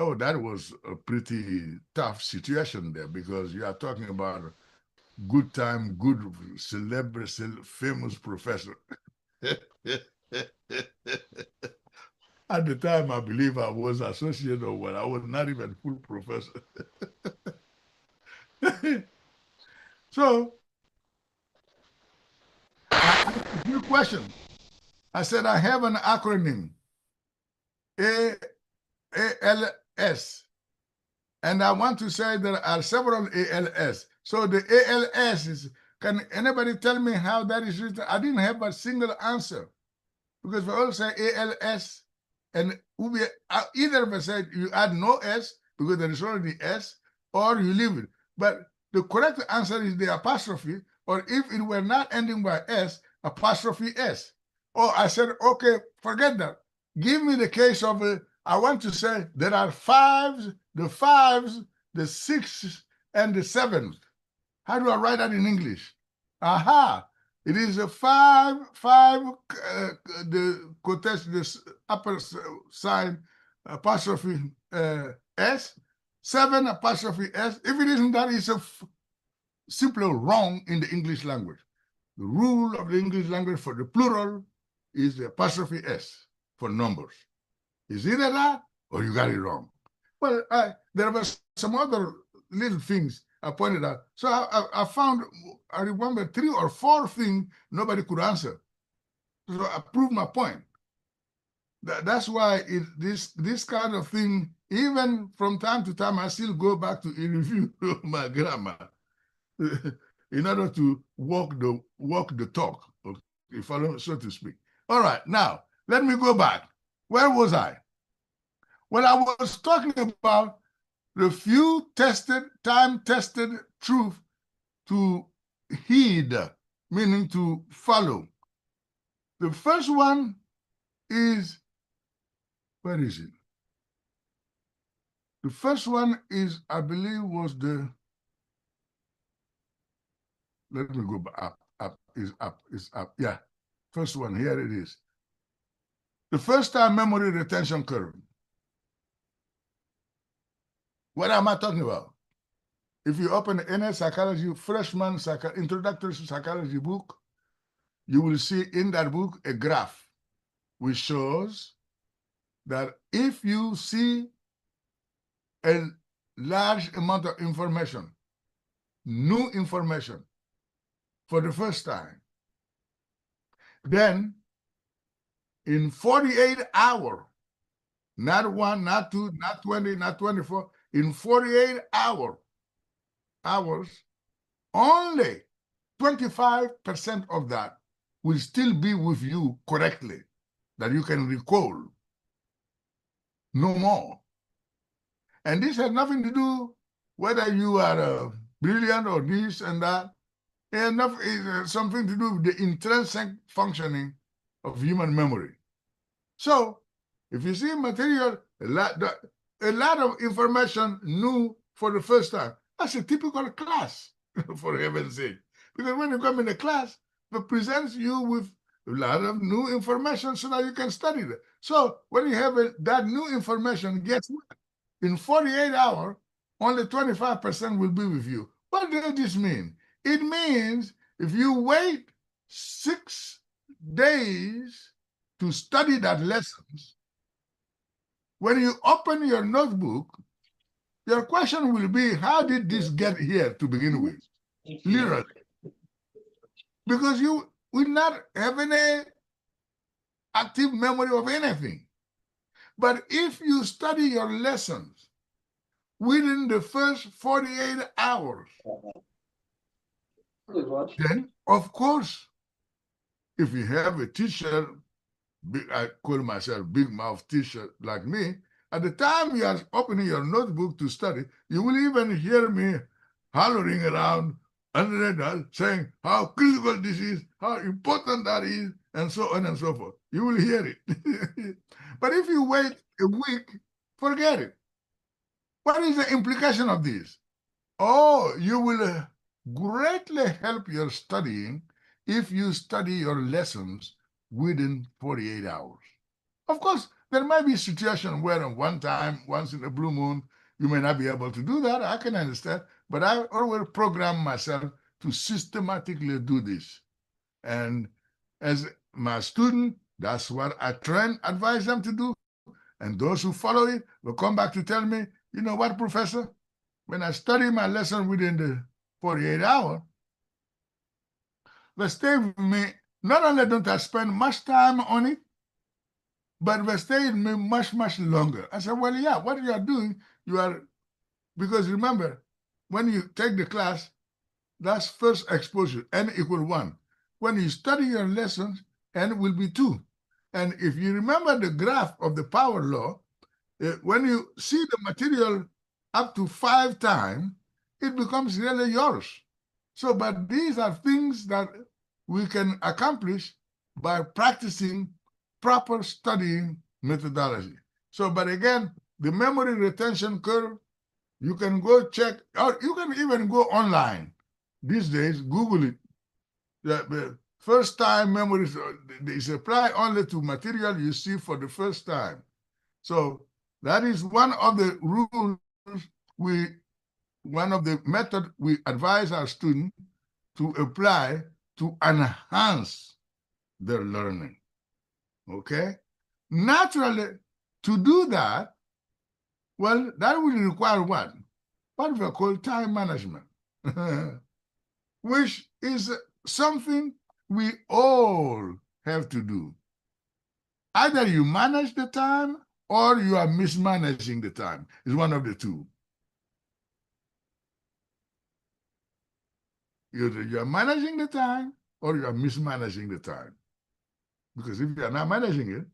Oh, that was a pretty tough situation there, because you are talking about a good time, good celebrity, famous professor. At the time, I believe I was associate or what, I was not even full professor. So, I asked a few questions. I said, I have an acronym, ALS. And I want to say there are several ALS. So the ALS is, can anybody tell me how that is written? I didn't have a single answer, because we all say ALS, and either of us said you add no S because there is already S, or you leave it. But the correct answer is the apostrophe, or if it were not ending by S, apostrophe S. Oh, I said, okay, forget that. Give me the case of I want to say there are fives, the 6s, and the 7s. How do I write that in English? Aha, it is a 5, the quotation, this upper sign, apostrophe S, 7 apostrophe S. If it isn't that, it's simply wrong in the English language. The rule of the English language for the plural is the apostrophe S for numbers. Is either that or you got it wrong. Well, there were some other little things I pointed out. So I found, I remember 3 or 4 things nobody could answer. So I proved my point. That's why this kind of thing, even from time to time, I still go back to review my grammar in order to walk the talk, if I don't, so to speak. All right, now let me go back. Where was I? Well, I was talking about the few time-tested truth to heed, meaning to follow. The first one is, where is it? The first one is, I believe, was the, let me go back, up. Yeah, first one, here it is. The first time memory retention curve. What am I talking about? If you open any psychology, freshman introductory psychology book, you will see in that book a graph which shows that if you see a large amount of information, new information, for the first time, then in 48 hours, not 1, not 2, not 20, not 24, in 48 hours, only 25% of that will still be with you correctly, that you can recall. No more. And this has nothing to do whether you are brilliant or this and that. It has something to do with the intrinsic functioning of human memory. So, if you see material, a lot of information new for the first time, that's a typical class, for heaven's sake. Because when you come in a class, it presents you with a lot of new information so that you can study it. So when you have that new information, guess what? In 48 hours, only 25% will be with you. What does this mean? It means if you wait 6 days to study that lessons, when you open your notebook, your question will be, how did this get here to begin with? Literally. Because you will not have any active memory of anything. But if you study your lessons within the first 48 hours, then, of course, if you have a teacher, I call myself big mouth teacher like me, at the time you are opening your notebook to study, you will even hear me hollering around under that, saying how critical this is, how important that is, and so on and so forth. You will hear it. But if you wait a week, forget it. What is the implication of this? Oh, you will greatly help your studying if you study your lessons within 48 hours. Of course, there might be a situation where one time, once in a blue moon, you may not be able to do that. I can understand, but I always program myself to systematically do this. And as my student, that's what I advise them to do. And those who follow it will come back to tell me, you know what, Professor? When I study my lesson within the 48 hours, they stay with me. Not only don't I spend much time on it, but they stay with me much, much longer. I said, well, yeah, what you are doing, because remember, when you take the class, that's first exposure, n equal 1. When you study your lessons, n will be 2. And if you remember the graph of the power law, when you see the material up to 5 times, it becomes really yours. So, but these are things that we can accomplish by practicing proper studying methodology. So, but again, the memory retention curve, you can go check, or you can even go online. These days, Google it. The first time memories is applied only to material you see for the first time. So that is one of the rules one of the methods we advise our students to apply to enhance their learning. Okay? Naturally, to do that, well, that will require what? What we call time management. which is something we all have to do. Either you manage the time or you are mismanaging the time. It's one of the two. Either you are managing the time or you are mismanaging the time. Because if you are not managing it,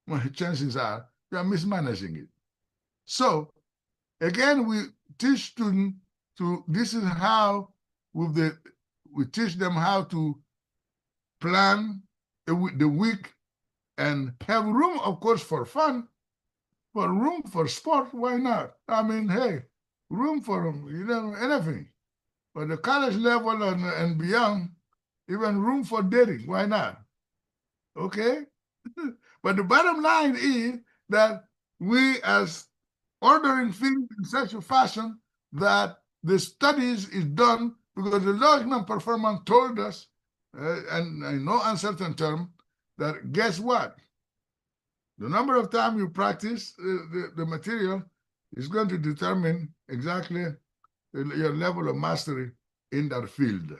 well, chances are you are mismanaging it. So again, we teach students this is how we teach them how to plan the week and have room, of course, for fun, but room for sport, why not? I mean, hey, room for, anything. But the college level and beyond, even room for dating, why not? Okay? But the bottom line is that we as ordering things in such a fashion that the studies is done because the Lochman performance told us, and in no uncertain term, that guess what? The number of times you practice the material is going to determine exactly your level of mastery in that field.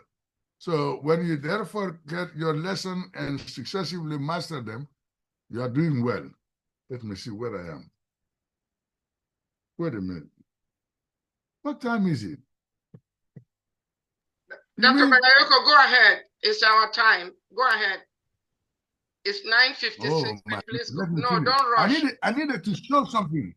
So when you therefore get your lesson and successively master them, you are doing well. Let me see where I am. Wait a minute. What time is it? Dr. Bagayoko, go ahead. It's our time. Go ahead. It's 9:56. Oh, Please go. no, Don't rush. I needed to show something.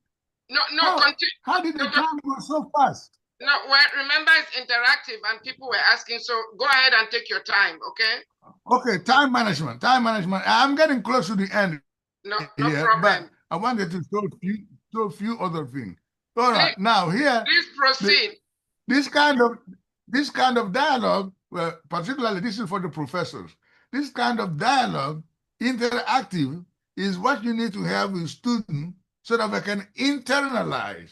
No, continue. How did the time go so fast? No, well, remember it's interactive and people were asking, so go ahead and take your time, okay? Okay, time management. I'm getting close to the end. No problem. But I wanted to show a few other things. All right, now here. Please proceed. This kind of dialogue, well, particularly this is for the professors. This kind of dialogue, interactive, is what you need to have with students so that they can internalize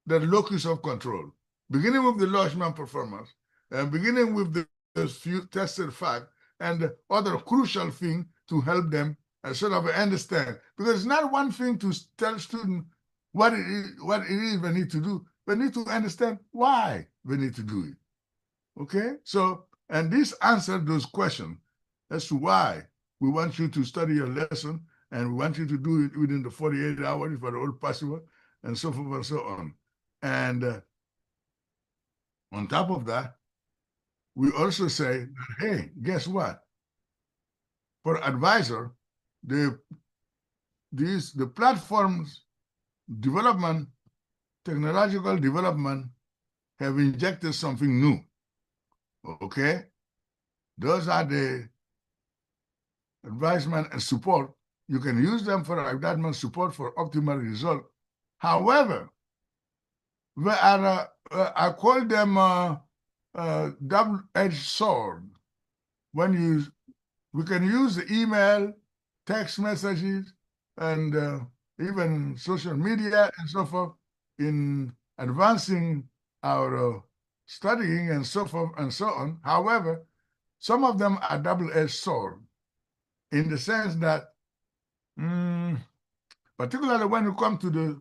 the locus of control, beginning with the Lochman performance, and beginning with those few tested facts, and the other crucial thing to help them sort of understand. Because it's not one thing to tell students what it is they need to do, but need to understand why they need to do it. Okay? So, and this answered those questions as to why we want you to study your lesson, and we want you to do it within the 48 hours if at all possible, and so forth and so on. And on top of that, we also say, hey, guess what? For advisor, the platforms development, technological development have injected something new. Okay? Those are the advisement and support. You can use them for advisement support for optimal result. However, they are, I call them double-edged sword. We can use the email, text messages, and even social media and so forth in advancing our studying and so forth and so on. However, some of them are double-edged sword in the sense that, particularly when you come to the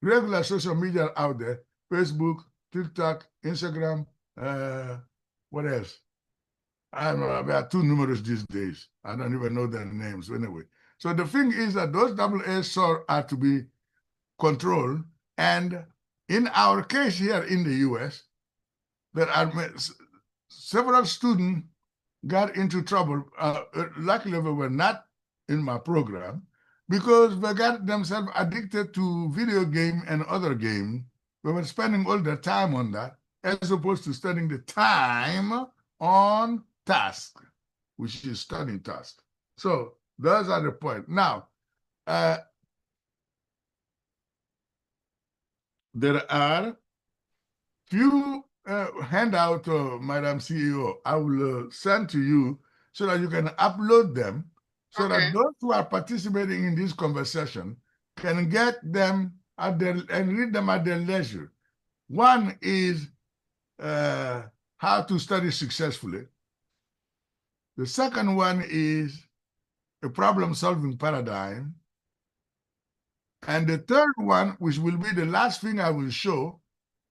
regular social media out there, Facebook, TikTok, Instagram, what else? I don't know, they are too numerous these days. I don't even know their names anyway. So the thing is that those double-edged swords are to be controlled. And in our case here in the US, there are several students got into trouble. Luckily, they were not in my program because they got themselves addicted to video game and other games. They were spending all their time on that as opposed to spending the time on task, which is studying task. So those are the points. Now, there are few handout, Madam CEO, I will send to you so that you can upload them so that those who are participating in this conversation can get them at their, and read them at their leisure. One is how to study successfully. The second one is a problem-solving paradigm. And the third one, which will be the last thing I will show,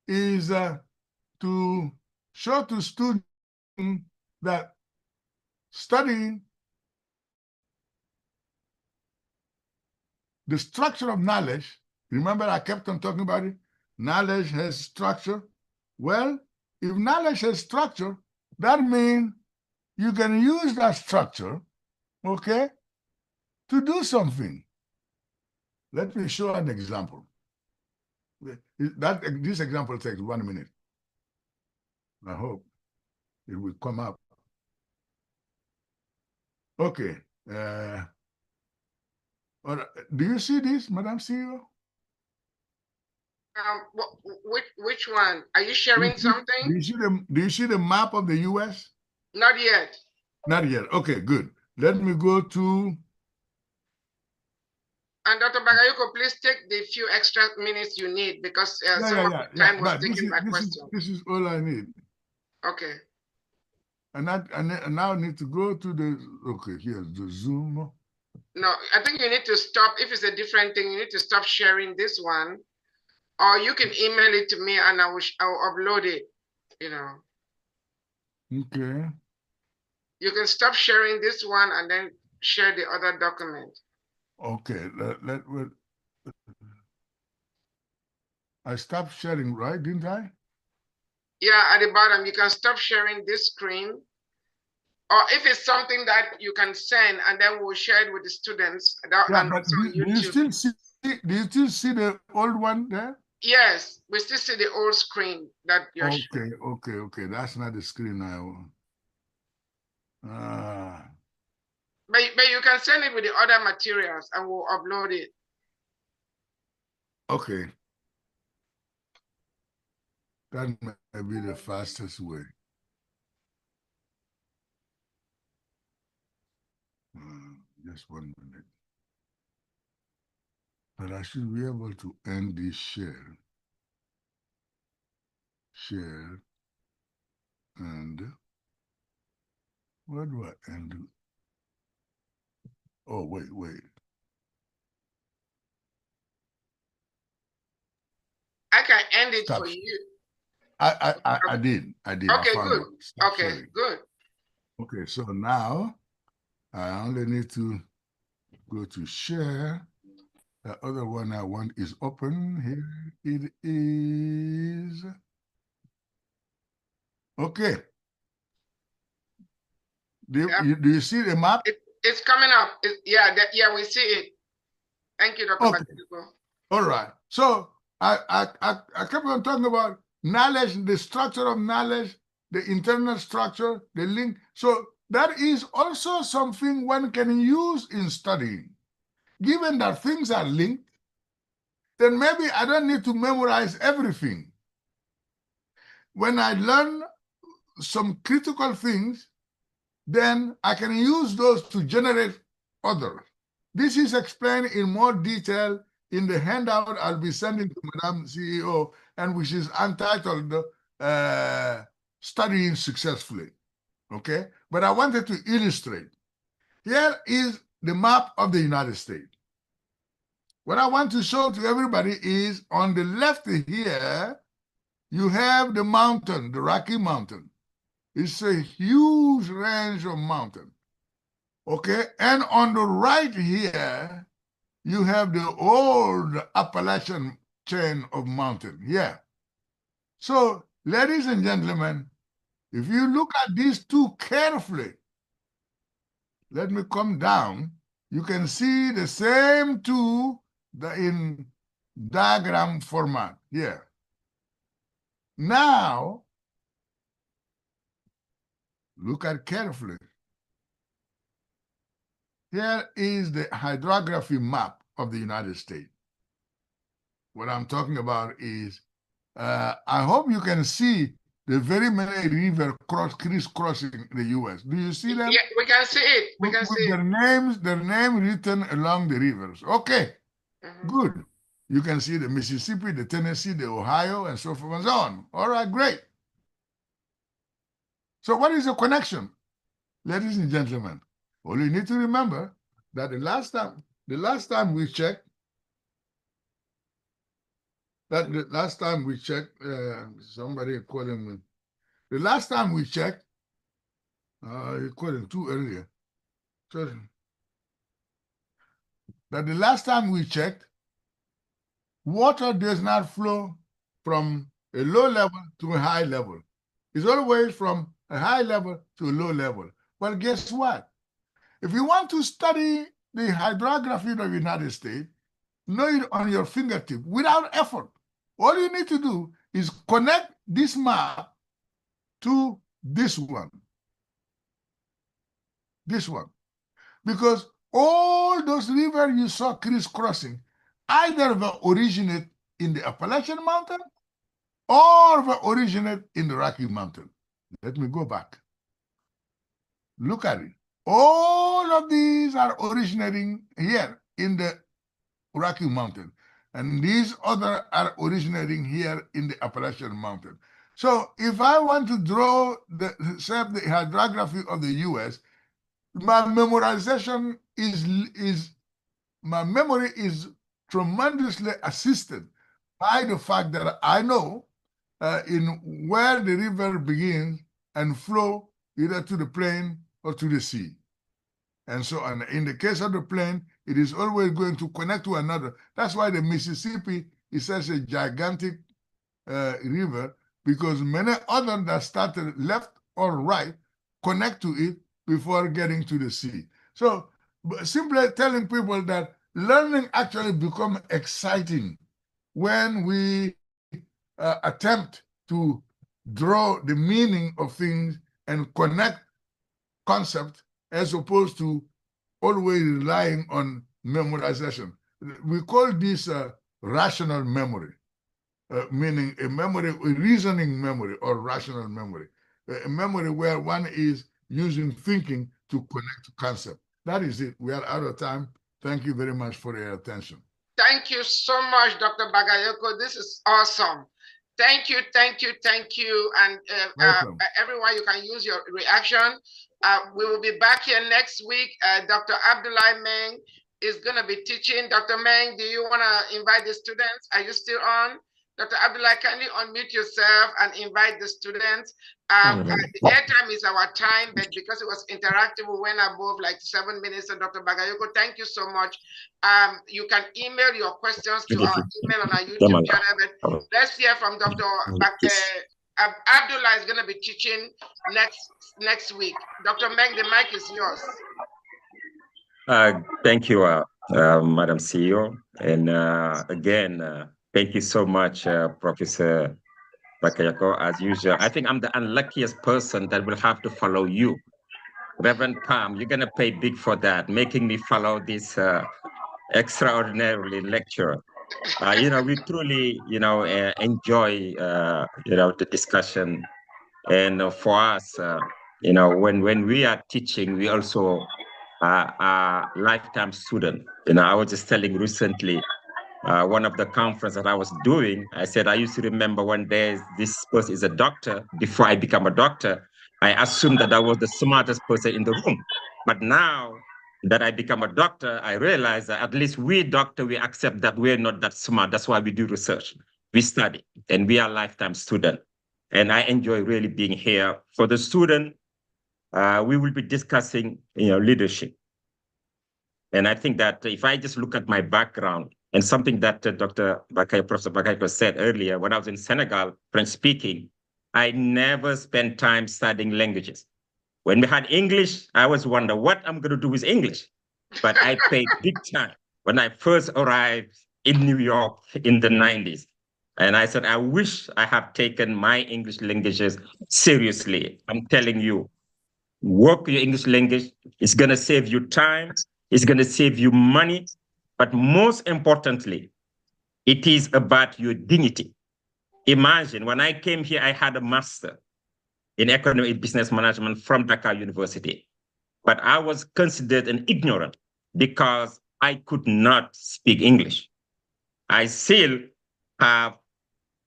is to show to students that studying the structure of knowledge, remember I kept on talking about it, knowledge has structure. Well, if knowledge has structure, that means you can use that structure, okay, to do something. Let me show an example. This example takes 1 minute. I hope it will come up. Okay. Do you see this, Madam CEO? Which one? Are you sharing something? Do you see the map of the U.S.? Not yet. Not yet. Okay, good. Let me go to. And Dr. Bagayoko, please take the few extra minutes you need because some of the time was taken by questions. This is all I need. Okay. And I now need to go to the, okay, here's the Zoom. No, I think you need to stop. If it's a different thing, you need to stop sharing this one. Or you can email it to me and I will upload it, you know. Okay. You can stop sharing this one and then share the other document. Okay, I stopped sharing, right? Didn't I? Yeah, at the bottom, you can stop sharing this screen. Or if it's something that you can send and then we'll share it with the students. Yeah, but do you still see the old one there? Yes, we still see the old screen that you're sharing. Okay. That's not the screen I want. But you can send it with the other materials and we'll upload it. Okay. That may be the fastest way. Just 1 minute. But I should be able to end this share. Share. And where do I end it? Oh, wait. I can end it for you. I did. Okay, good. Okay, good. Okay, so now I only need to go to share. The other one I want is open. Here it is. Okay. Do you see the map? It's coming up. Yeah, we see it. Thank you, Dr. Okay. Batiko. All right. So I kept on talking about knowledge, the structure of knowledge, the internal structure, the link. So that is also something one can use in studying. Given that things are linked, then maybe I don't need to memorize everything. When I learn some critical things, then I can use those to generate others. This is explained in more detail in the handout I'll be sending to Madam CEO, and which is entitled Studying Successfully. Okay? But I wanted to illustrate. Here is the map of the United States. What I want to show to everybody is on the left here, you have the mountain, the Rocky Mountain. It's a huge range of mountains. Okay, and on the right here, you have the old Appalachian chain of mountains. Yeah. So, ladies and gentlemen, if you look at these two carefully, let me come down, you can see the same two in diagram format here. Now, look at carefully. Here is the hydrography map of the United States. What I'm talking about is, I hope you can see the very many rivers crisscrossing the U.S. Do you see them? Yeah, we can see it. We can see their names written along the rivers. Okay, good. You can see the Mississippi, the Tennessee, the Ohio, and so forth and so on. All right, great. So what is the connection? Ladies and gentlemen, all you need to remember that the last time we checked, that the last time we checked, somebody calling me. The last time we checked, you called him too earlier. So that the last time we checked, water does not flow from a low level to a high level. It's always from a high level to a low level. Well, guess what? If you want to study the hydrography of the United States, know it on your fingertip without effort. All you need to do is connect this map to this one. This one. Because all those rivers you saw crisscrossing either will originate in the Appalachian Mountain or will originate in the Rocky Mountain. Let me go back. Look at it. All of these are originating here in the Rocky Mountain, and these other are originating here in the Appalachian Mountain. So if I want to draw the hydrography of the U.S., my memorization my memory is tremendously assisted by the fact that I know in where the river begins and flow either to the plain or to the sea. And so on. In the case of the plain, it is always going to connect to another. That's why the Mississippi is such a gigantic river, because many others that started left or right connect to it before getting to the sea. So simply telling people that learning actually becomes exciting when we attempt to draw the meaning of things and connect concepts as opposed to always relying on memorization. We call this rational memory, meaning a reasoning memory or rational memory, a memory where one is using thinking to connect to concept. That is it. We are out of time. Thank you very much for your attention. Thank you so much, Dr. Bagayoko. This is awesome. Thank you, thank you, thank you. And everyone, you can use your reaction. We will be back here next week. Dr. Abdullah Meng is going to be teaching. Dr. Meng, do you want to invite the students? Are you still on? Dr. Abdullah, can you unmute yourself and invite the students? The airtime is our time, but because it was interactive, we went above like 7 minutes. So Dr. Bagayoko, thank you so much. You can email your questions to our email on our YouTube channel. But let's hear from Dr. Abdullah is going to be teaching next week. Dr. Meng, the mic is yours. Thank you, Madam CEO. And again, thank you so much, Professor Bagayoko. As usual, I think I'm the unluckiest person that will have to follow you. Reverend Palm, you're going to pay big for that, making me follow this extraordinarily lecture. We truly, enjoy, the discussion. And for us, when we are teaching, we also are lifetime student. I was just telling recently, one of the conference that I was doing, I said, I used to remember one day this person is a doctor. Before I became a doctor, I assumed that I was the smartest person in the room. But now that I become a doctor, I realize that at least we doctor, we accept that we're not that smart. That's why we do research. We study, and we are lifetime student. And I enjoy really being here. For the student, we will be discussing, leadership. And I think that if I just look at my background, and something that Professor Bagayoko said earlier, when I was in Senegal, French speaking, I never spent time studying languages. When we had English, I always wonder what I'm going to do with English. But I paid big time when I first arrived in New York in the 90s. And I said, I wish I have taken my English languages seriously. I'm telling you, work your English language. It's going to save you time. It's going to save you money. But most importantly, it is about your dignity. Imagine when I came here, I had a master in economic business management from Dakar University. But I was considered an ignorant because I could not speak English. I still have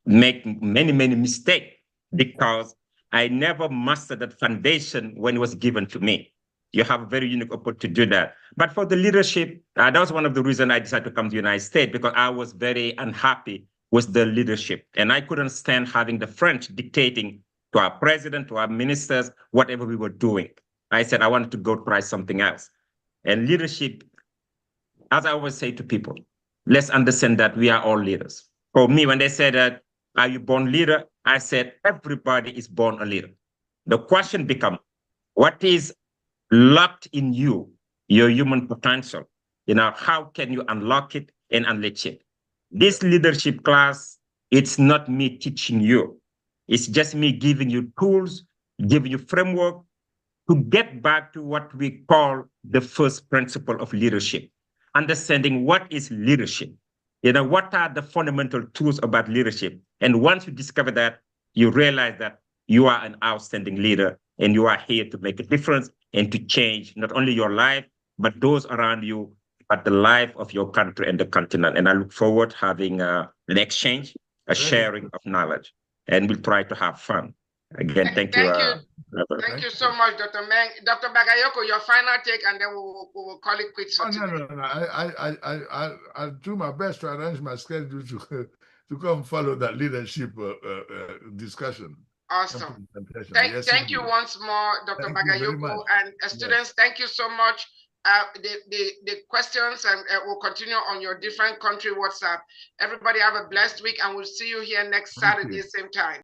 made many, many mistakes because I never mastered that foundation when it was given to me. You have a very unique opportunity to do that. But for the leadership, that was one of the reasons I decided to come to the United States, because I was very unhappy was the leadership. And I couldn't stand having the French dictating to our president, to our ministers, whatever we were doing. I said, I wanted to go try something else. And leadership, as I always say to people, let's understand that we are all leaders. For me, when they said that, are you born leader? I said, everybody is born a leader. The question becomes, what is locked in you, your human potential? How can you unlock it and unleash it? This leadership class, it's not me teaching you. It's just me giving you tools, giving you framework to get back to what we call the first principle of leadership, understanding what is leadership. What are the fundamental tools about leadership? And once you discover that, you realize that you are an outstanding leader and you are here to make a difference and to change not only your life, but those around you, but the life of your country and the continent. And I look forward to having an exchange, a sharing of knowledge, and we'll try to have fun. Again, thank you. Thank you so much, Dr. Meng. Dr. Bagayoko, your final take, and then we'll call it quits for today. No. I'll do my best to arrange my schedule to come follow that leadership discussion. Awesome. Thank you once more, Dr. Bagayoko, and students. Thank you so much. The questions and will continue on your different country WhatsApp. Everybody have a blessed week, and we'll see you here next Saturday, same time.